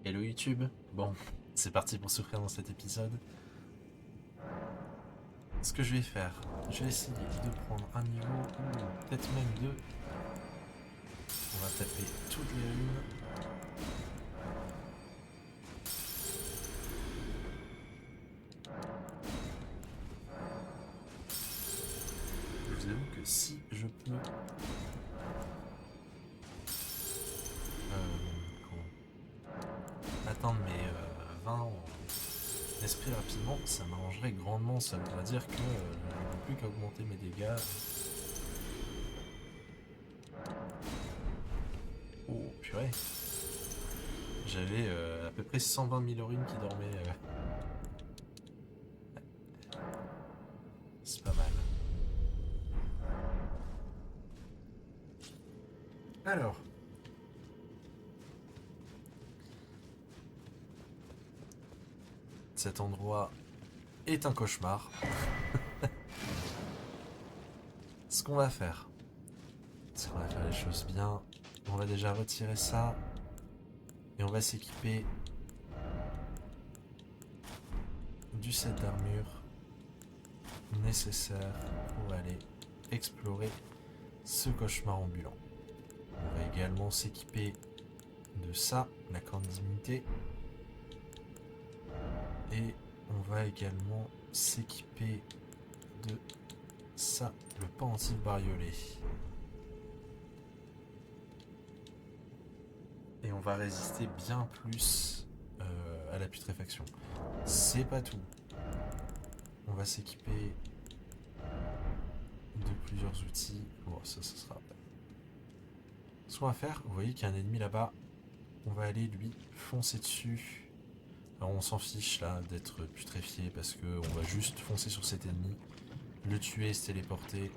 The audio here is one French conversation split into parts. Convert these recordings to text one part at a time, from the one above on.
Hello YouTube. Bon, c'est parti pour souffrir dans cet épisode. Ce que je vais faire, je vais essayer de prendre un niveau, ou peut-être même deux. On va taper toutes les runes. Je vous avoue que si je peux atteindre mes 20 en esprit rapidement, ça m'arrangerait grandement. Ça voudra dire que je n'ai plus qu'à augmenter mes dégâts. Oh purée. J'avais à peu près 120 000 runes qui dormaient. C'est pas mal. Alors, cet endroit est un cauchemar. Ce qu'on va faire, c'est qu'on va faire les choses bien. On va déjà retirer ça. Et on va s'équiper du set d'armure nécessaire pour aller explorer ce cauchemar ambulant. On va également s'équiper de ça, la corne d'immunité. Et on va également s'équiper de ça, le pendentif bariolé. Et on va résister bien plus à la putréfaction. C'est pas tout. On va s'équiper de plusieurs outils. Bon, ça sera après. Ce qu'on va faire, vous voyez qu'il y a un ennemi là-bas. On va aller lui foncer dessus. Alors on s'en fiche là d'être putréfié parce que on va juste foncer sur cet ennemi, le tuer, se téléporter.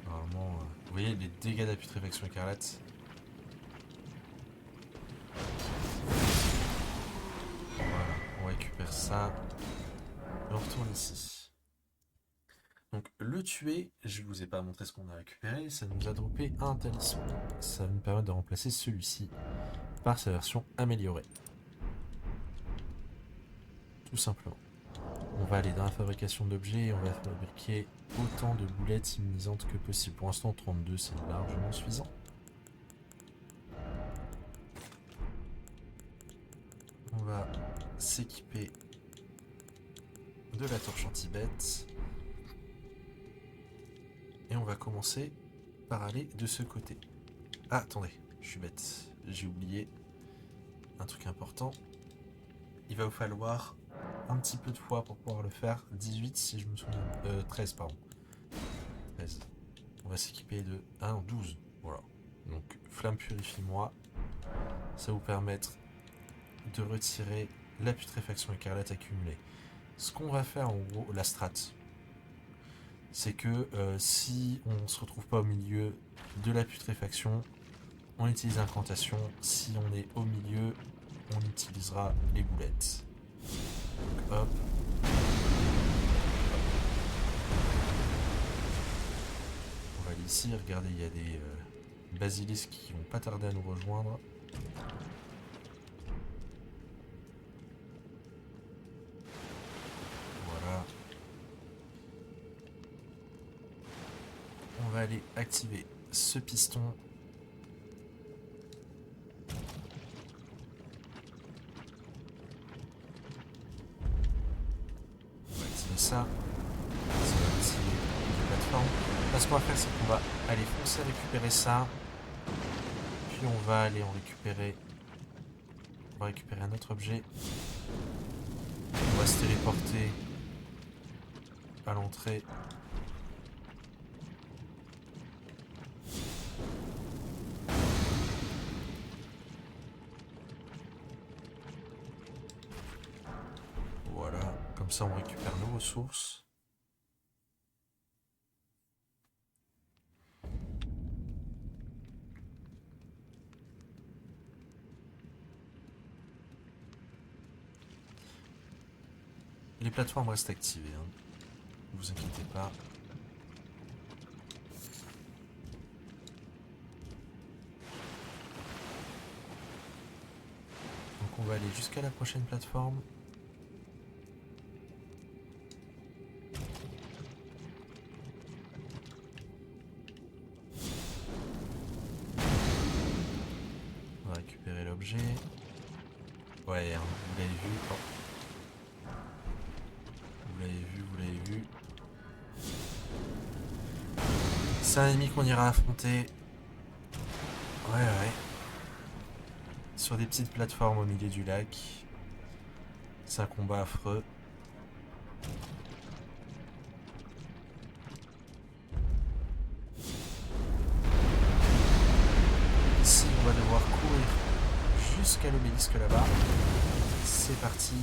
Normalement, vous voyez les dégâts de la putréfaction écarlate. Voilà, on récupère ça. Et on retourne ici. Donc le tuer, je vous ai pas montré ce qu'on a récupéré, ça nous a droppé un talisman. Ça va nous permettre de remplacer celui-ci par sa version améliorée. Tout simplement. On va aller dans la fabrication d'objets et on va fabriquer autant de boulettes immunisantes que possible. Pour l'instant 32 c'est largement suffisant. On va s'équiper de la torche anti-bête. Et on va commencer par aller de ce côté. Ah, attendez, je suis bête. J'ai oublié un truc important. Il va vous falloir un petit peu de foi pour pouvoir le faire. 18 si je me souviens. 13, pardon. 13. On va s'équiper de... Ah non, 12. Voilà. Donc, flamme purifie-moi. Ça va vous permettre de retirer la putréfaction écarlate accumulée. Ce qu'on va faire en gros, la strat, c'est que si on ne se retrouve pas au milieu de la putréfaction, on utilise l'incantation. Si on est au milieu, on utilisera les boulettes. Donc hop. On va aller ici, regardez, il y a des basilisques qui vont pas tarder à nous rejoindre. Voilà. On va aller activer ce piston. On va activer ça. Ça va activer les plateformes. Là, ce qu'on va faire, c'est qu'on va aller foncer récupérer ça. Puis on va aller en récupérer. On va récupérer un autre objet. On va se téléporter à l'entrée. Voilà, comme ça on récupère nos ressources. Les plateformes restent activées, hein. Ne vous inquiétez pas. aller jusqu'à la prochaine plateforme. On va récupérer l'objet. Ouais, hein, vous l'avez vu. Oh. Vous l'avez vu, vous l'avez vu. C'est un ennemi qu'on ira affronter. Ouais, ouais. Sur des petites plateformes au milieu du lac. C'est un combat affreux. Ici, on va devoir courir jusqu'à l'obélisque là-bas. C'est parti.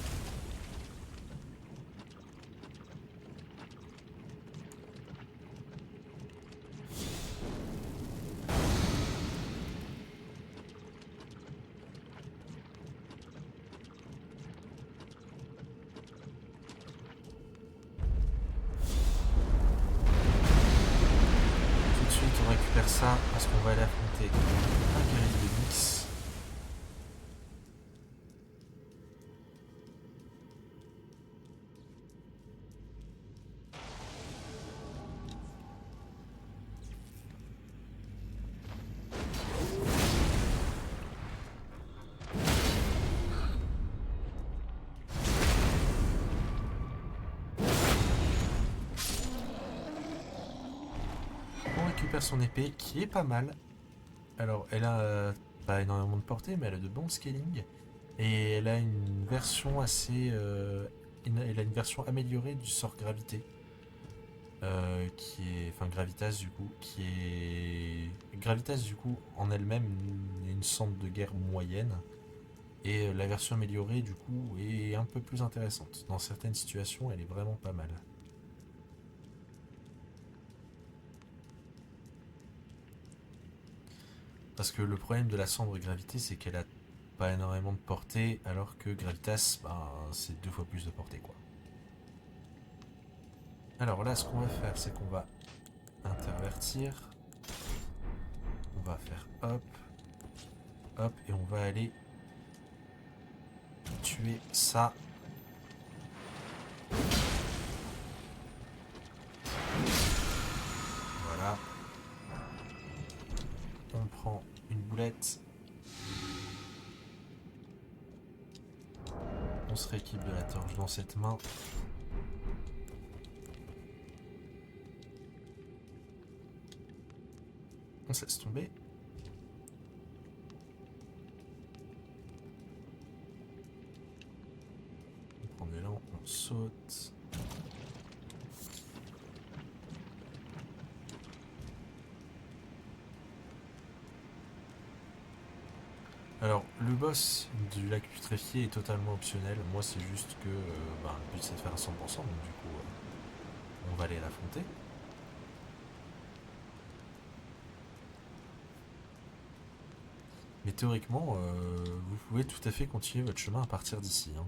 Tout de suite, on récupère ça parce qu'on va aller affronter un guerrier de Nyx. On récupère son épée qui est pas mal. Alors, elle a pas énormément de portée, mais elle a de bons scaling. Et elle a une version assez. Elle a une version améliorée du sort gravité. Qui est. Enfin, Gravitas du coup. Qui est. Gravitas du coup, en elle-même, une centre de guerre moyenne. Et la version améliorée du coup est un peu plus intéressante. Dans certaines situations, elle est vraiment pas mal. Parce que le problème de la sombre gravité, c'est qu'elle a pas énormément de portée, alors que Gravitas, ben, c'est 2 fois plus de portée, quoi. Alors là, ce qu'on va faire, c'est qu'on va intervertir. On va faire hop, hop, et on va aller tuer ça. Voilà. On prend une boulette. On se rééquipe de la torche dans cette main. On se laisse tomber. On prend de l'élan, on saute. Alors, le boss du lac putréfié est totalement optionnel. Moi, c'est juste que ben, le but c'est de faire à 100%, donc du coup, on va aller l'affronter. Mais théoriquement, vous pouvez tout à fait continuer votre chemin à partir d'ici. Hein.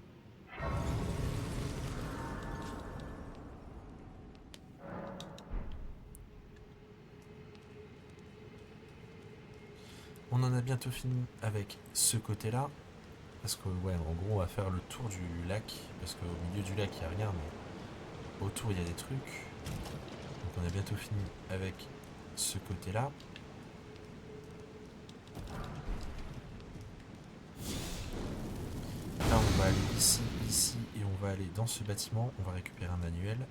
On en a bientôt fini avec ce côté-là. Parce que, ouais, en gros, on va faire le tour du lac. Parce qu'au milieu du lac, il n'y a rien, mais autour, il y a des trucs. Donc, on a bientôt fini avec ce côté-là. Là, on va aller ici, ici, et on va aller dans ce bâtiment. On va récupérer un manuel.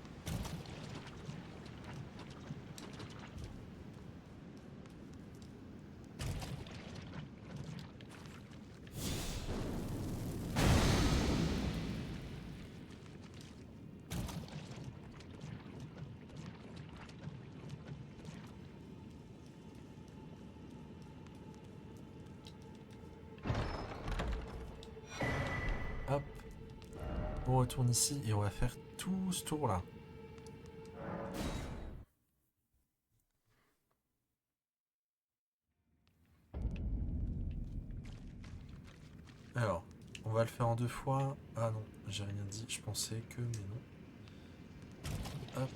Hop. On retourne ici et on va faire tout ce tour-là. Alors, on va le faire en 2 fois. Ah non, j'ai rien dit. Je pensais que, mais non. Hop.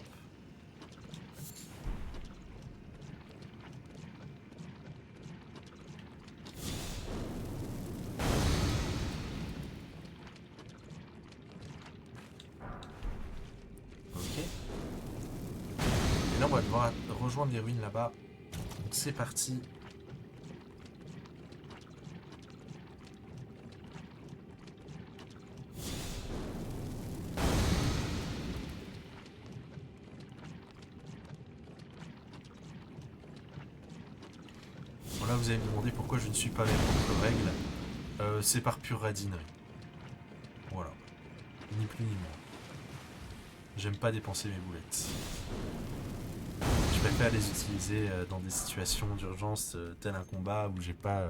là, on va devoir rejoindre les ruines là-bas. Donc c'est parti. Bon, là, vous allez me demander pourquoi je ne suis pas mes propres règles. C'est par pure radinerie. Voilà. Ni plus ni moins. J'aime pas dépenser mes boulettes. Je préfère les utiliser dans des situations d'urgence, tel un combat où j'ai pas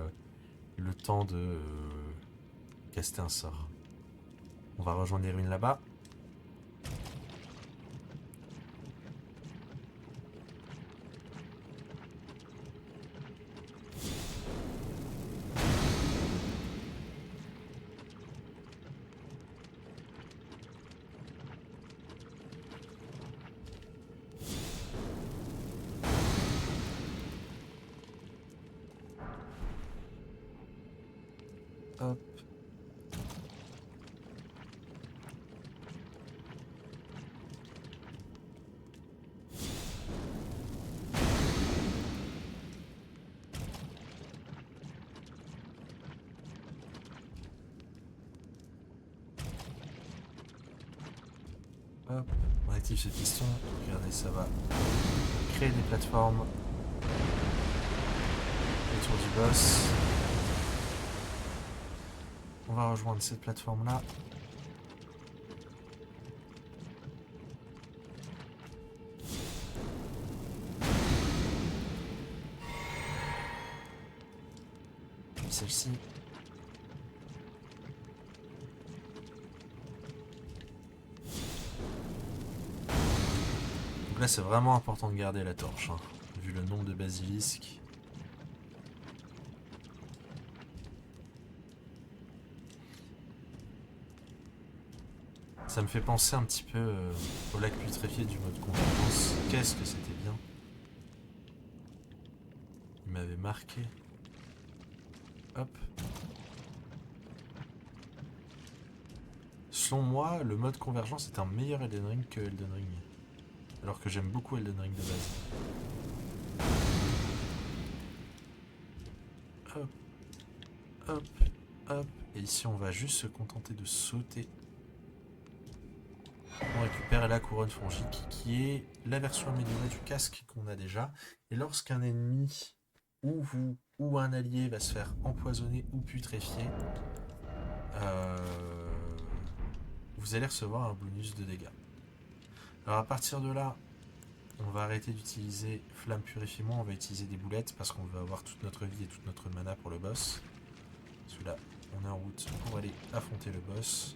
le temps de caster un sort. On va rejoindre les ruines là-bas. Hop. Hop. On active ce piston. Regardez, ça va créer des plateformes autour du boss. On va rejoindre cette plateforme là. Puis celle-ci. Donc là c'est vraiment important de garder la torche, hein, vu le nombre de basilisques. Ça me fait penser un petit peu au lac putréfié du mode confiance. Qu'est-ce que c'était bien. Il m'avait marqué. Hop. Selon moi, le mode convergence est un meilleur Elden Ring que Elden Ring. Alors que j'aime beaucoup Elden Ring de base. Hop. Hop. Hop. Et ici on va juste se contenter de sauter. On récupère la couronne fongique qui est la version améliorée du casque qu'on a déjà. Et lorsqu'un ennemi ou vous ou un allié va se faire empoisonner ou putréfier, vous allez recevoir un bonus de dégâts. Alors à partir de là, on va arrêter d'utiliser flamme purifiement, on va utiliser des boulettes parce qu'on veut avoir toute notre vie et toute notre mana pour le boss. Parce que là, on est en route pour aller affronter le boss.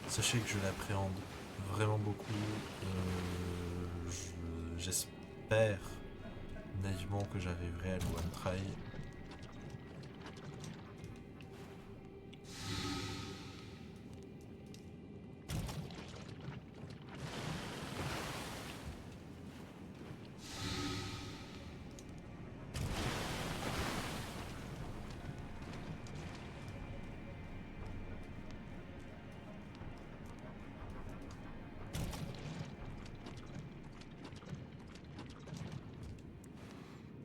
Sachez que je l'appréhende vraiment beaucoup. J'espère naïvement que j'arriverai à le one try.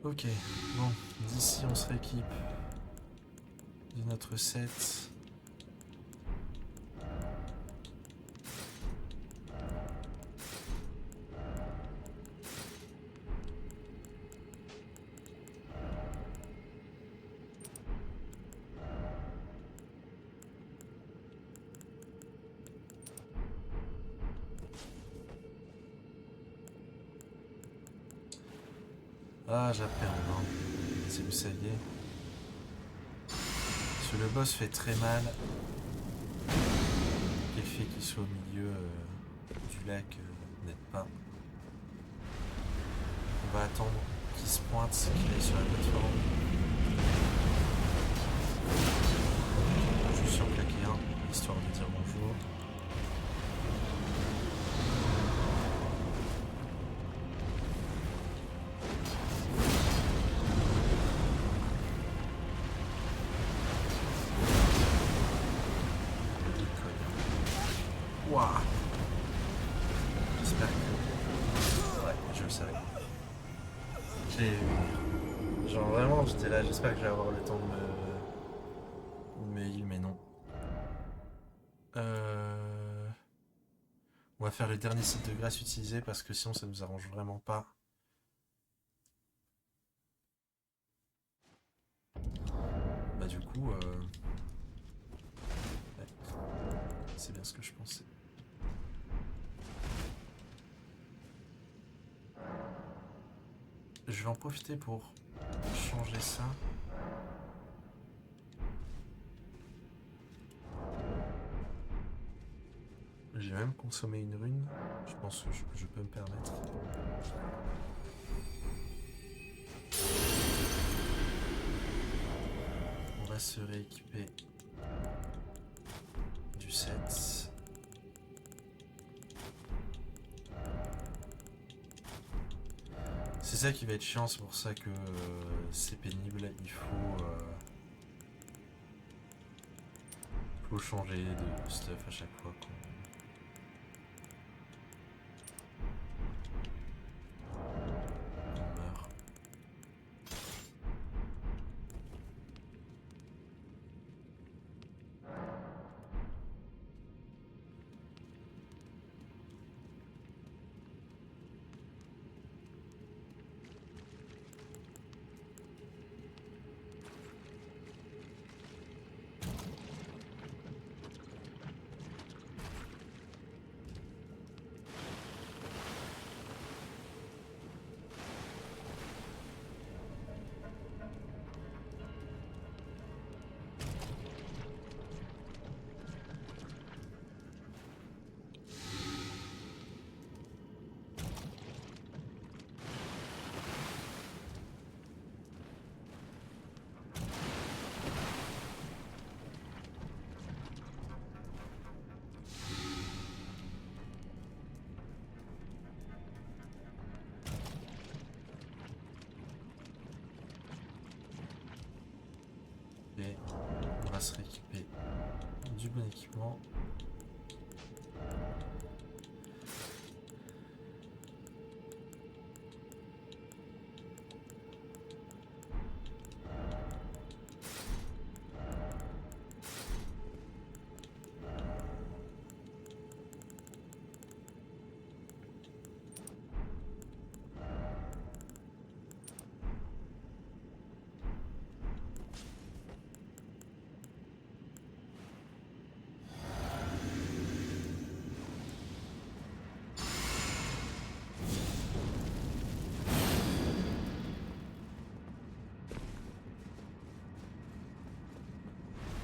Ok, bon, d'ici on se rééquipe de notre set. Ah, j'appréhende, hein. Si vous saviez. Parce que le boss fait très mal. L'effet qu'il soit au milieu du lac n'aide pas. On va attendre qu'il se pointe, qu'il aille sur la plateforme. Juste sur claquer un, histoire de dire bonjour. Waouh. j'espère que... Ouais, je le savais. J'ai... Genre vraiment, j'étais là, j'espère que je vais avoir le temps de me heal, mais non. Euh... On va faire le dernier site de grâce utilisé parce que sinon ça nous arrange vraiment pas. Bah du coup, ouais, c'est bien ce que je pensais. Je vais en profiter pour changer ça. J'ai même consommé une rune. Je pense que je peux me permettre. On va se rééquiper du set. C'est ça qui va être chiant, c'est pour ça que c'est pénible. Faut changer de stuff à chaque fois qu'on meurt. Et on va se rééquiper du bon équipement.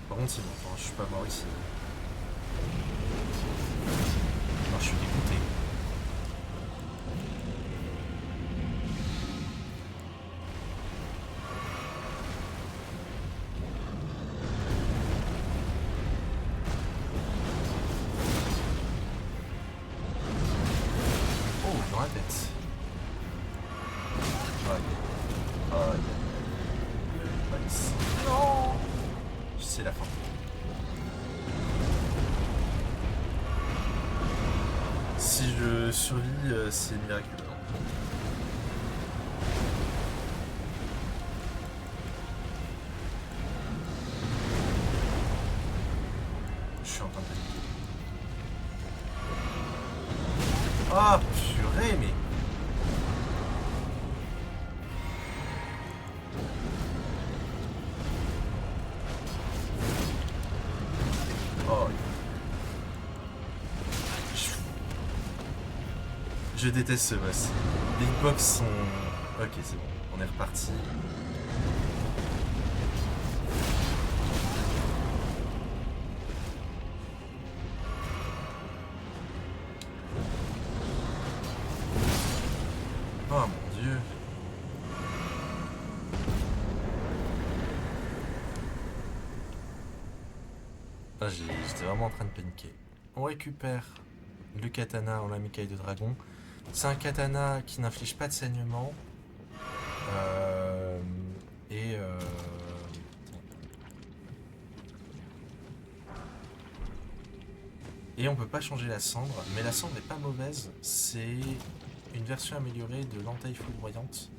Par contre, c'est bon, enfin, je suis pas mort ici. Alors, je suis dégoûté. Oh, dans la tête. Ouais. Aïe. Le Max. Non. C'est la fin. Si je survis, c'est miraculeux. Je suis en train de paniquer. Ah, purée, mais... Oh. Je déteste ce boss. Les hitbox sont... Ok, c'est bon. On est reparti. Oh mon dieu. Ah, j'étais vraiment en train de paniquer. On récupère le katana en lame écaille de dragon. C'est un katana qui n'inflige pas de saignement. Euh, et... Et on peut pas changer la cendre, mais la cendre est pas mauvaise. C'est une version améliorée de l'entaille foudroyante.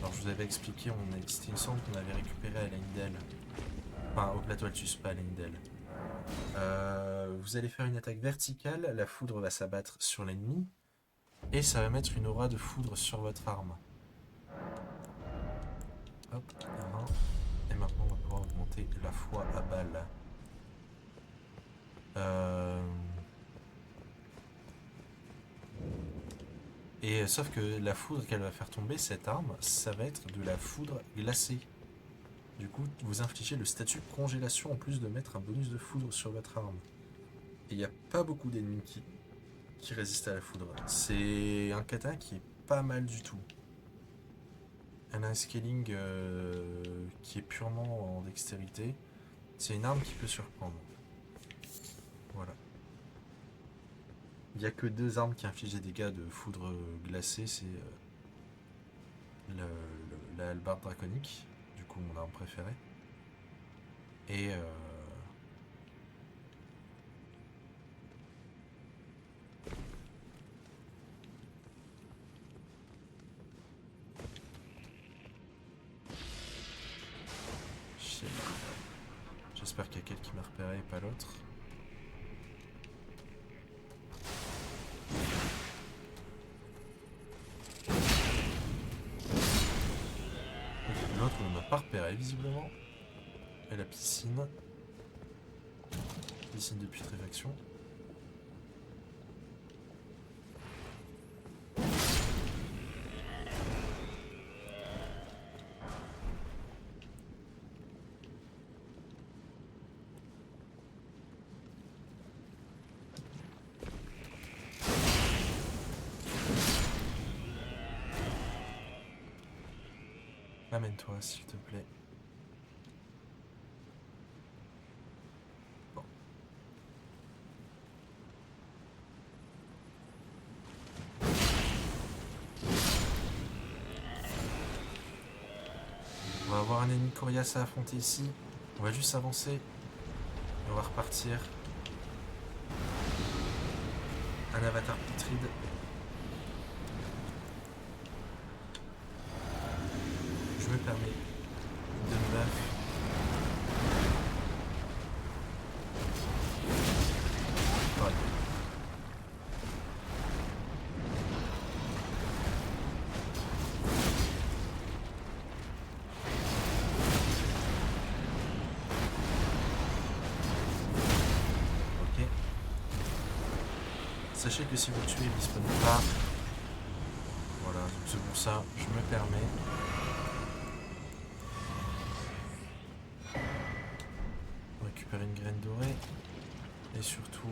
Alors je vous avais expliqué, c'était une cendre qu'on avait récupérée à Leyndell. Enfin, au plateau Altus, pas à Leyndell. Vous allez faire une attaque verticale, la foudre va s'abattre sur l'ennemi, et ça va mettre une aura de foudre sur votre arme. Hop, et maintenant on va pouvoir augmenter la foi à balle. Et sauf que la foudre qu'elle va faire tomber, cette arme, ça va être de la foudre glacée. Du coup, vous infligez le statut de congélation en plus de mettre un bonus de foudre sur votre arme. Et il n'y a pas beaucoup d'ennemis qui résistent à la foudre. C'est un kata qui est pas mal du tout. Elle a un scaling qui est purement en dextérité. C'est une arme qui peut surprendre. Voilà. Il n'y a que 2 armes qui infligent des dégâts de foudre glacée, c'est la hallebarde draconique, du coup mon arme préférée, et j'espère qu'il y a quelqu'un qui m'a repéré et pas l'autre. L'autre ne m'a pas repéré visiblement. Et la piscine. Piscine de putréfaction. Amène-toi, s'il te plaît. Bon. On va avoir un ennemi coriace à affronter ici. On va juste avancer. Et on va repartir. Un avatar putride. Je me permets de me battre. Voilà. Ok. Sachez que si vous le tuez, il ne spawn pas. Voilà, donc c'est pour ça, je me permets. Récupérer une graine dorée. Et surtout...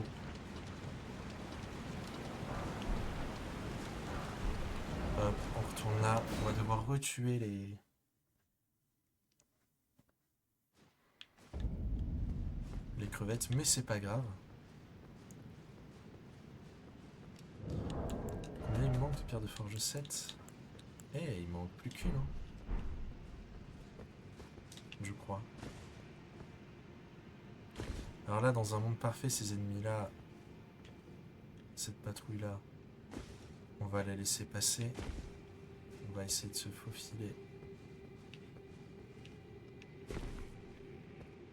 Hop, on retourne là. On va devoir retuer les crevettes, mais c'est pas grave. Combien il me manque de pierre de forge 7? Eh, il manque plus qu'une, hein. Je crois. Alors là, dans un monde parfait, ces ennemis-là, cette patrouille-là, on va la laisser passer. On va essayer de se faufiler.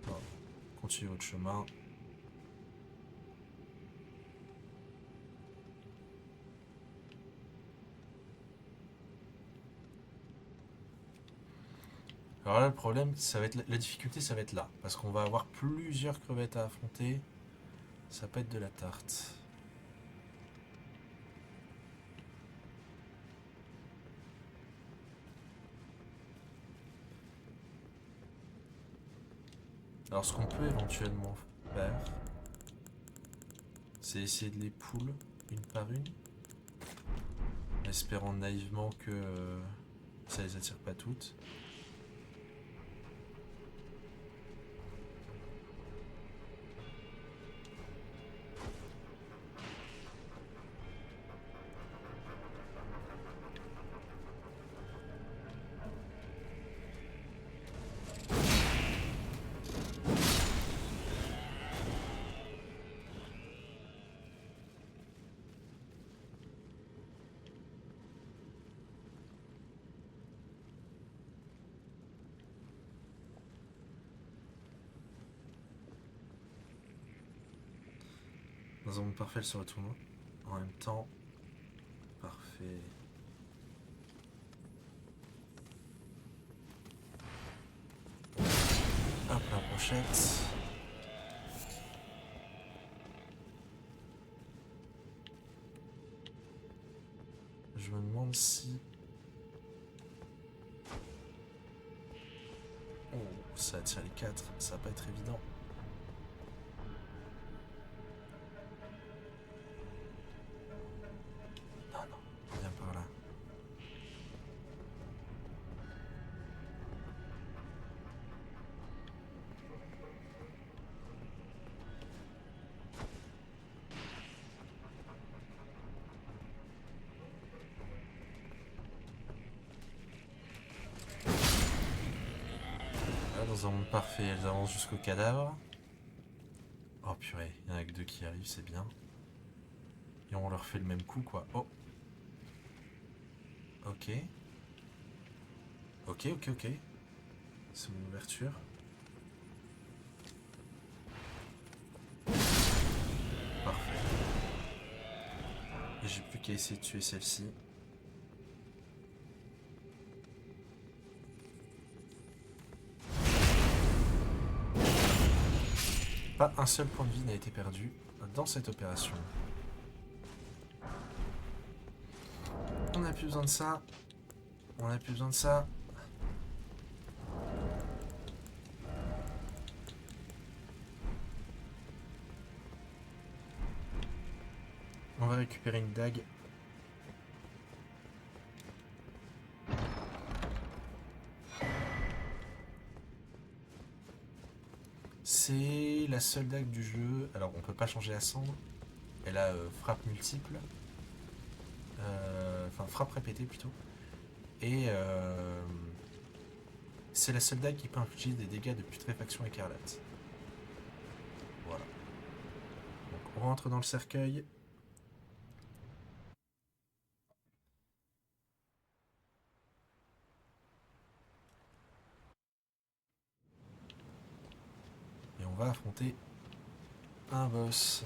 Bon, continuez votre chemin. Alors là, le problème, ça va être la difficulté, ça va être là. Parce qu'on va avoir plusieurs crevettes à affronter. Ça peut être de la tarte. Alors ce qu'on peut éventuellement faire, c'est essayer de les pull une par une. En espérant naïvement que ça les attire pas toutes. Dans un monde parfait, elle se retourne. En même temps, parfait. Hop, la brochette. Je me demande si... Oh, ça attire les 4, ça va pas être évident. Non, non, viens par là. Là, dans un monde parfait, elles avancent jusqu'au cadavre. Oh purée, il y en a que 2 qui arrivent, c'est bien. Et on leur fait le même coup, quoi. Oh. Ok. Ok, ok, ok. C'est mon ouverture. Parfait. Et j'ai plus qu'à essayer de tuer celle-ci. Pas un seul point de vie n'a été perdu dans cette opération. On n'a plus besoin de ça. On n'a plus besoin de ça. On va récupérer une dague. C'est la seule dague du jeu. Alors on peut pas changer la cendre. Elle a frappe multiple. Enfin frappe répétée plutôt. Et c'est la seule dague qui peut infliger des dégâts de putréfaction écarlate. Voilà. Donc on rentre dans le cercueil. Et on va affronter un boss.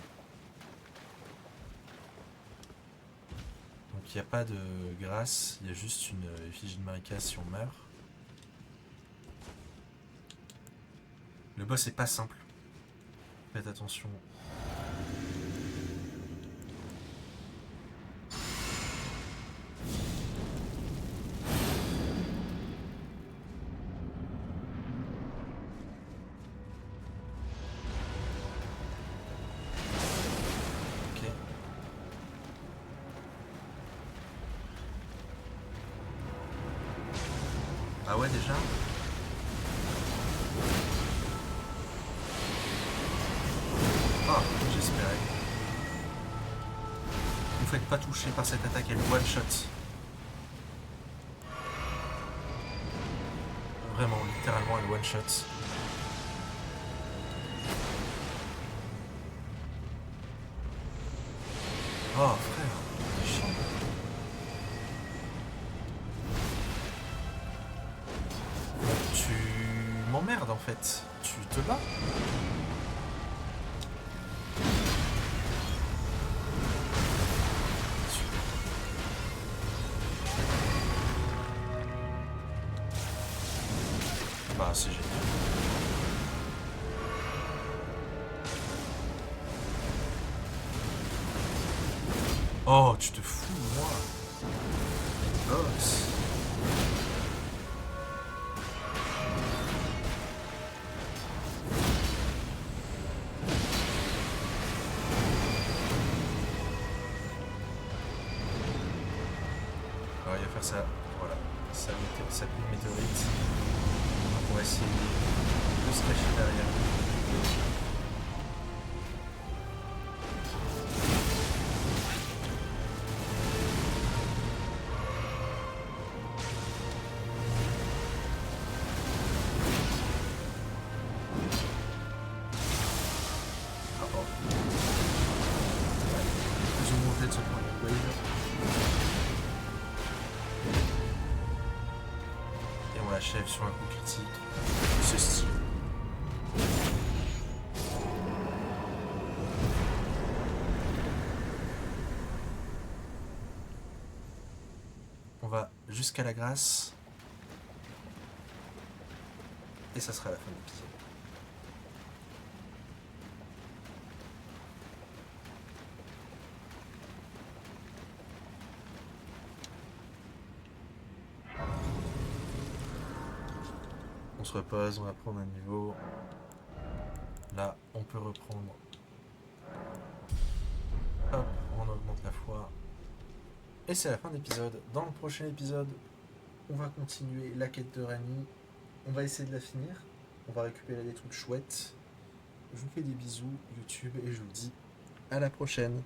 Donc il n'y a pas de grâce, il y a juste une effigie de Marika si on meurt. Le boss est pas simple. Faites attention. Ok. Ah ouais déjà? Ah, j'espérais. Vous faites pas toucher par cette attaque, elle one shot. Vraiment, littéralement, elle one shot. Oh frère, c'est chiant. Tu m'emmerdes en fait. Tu te bats. Bah c'est génial. Oh, tu te fous de moi. Boss. Alors il va faire ça. Voilà. Sa pluie de météorite. On va essayer de se cacher derrière. Achève sur un coup critique. Ce style. va jusqu'à la grâce. Et ça sera la fin de l'épisode. On se repose, on va prendre un niveau. Là, on peut reprendre. Hop, on augmente la foi. Et c'est la fin de l'épisode. Dans le prochain épisode, on va continuer la quête de Rani. On va essayer de la finir. On va récupérer des trucs chouettes. Je vous fais des bisous, YouTube, et je vous dis à la prochaine.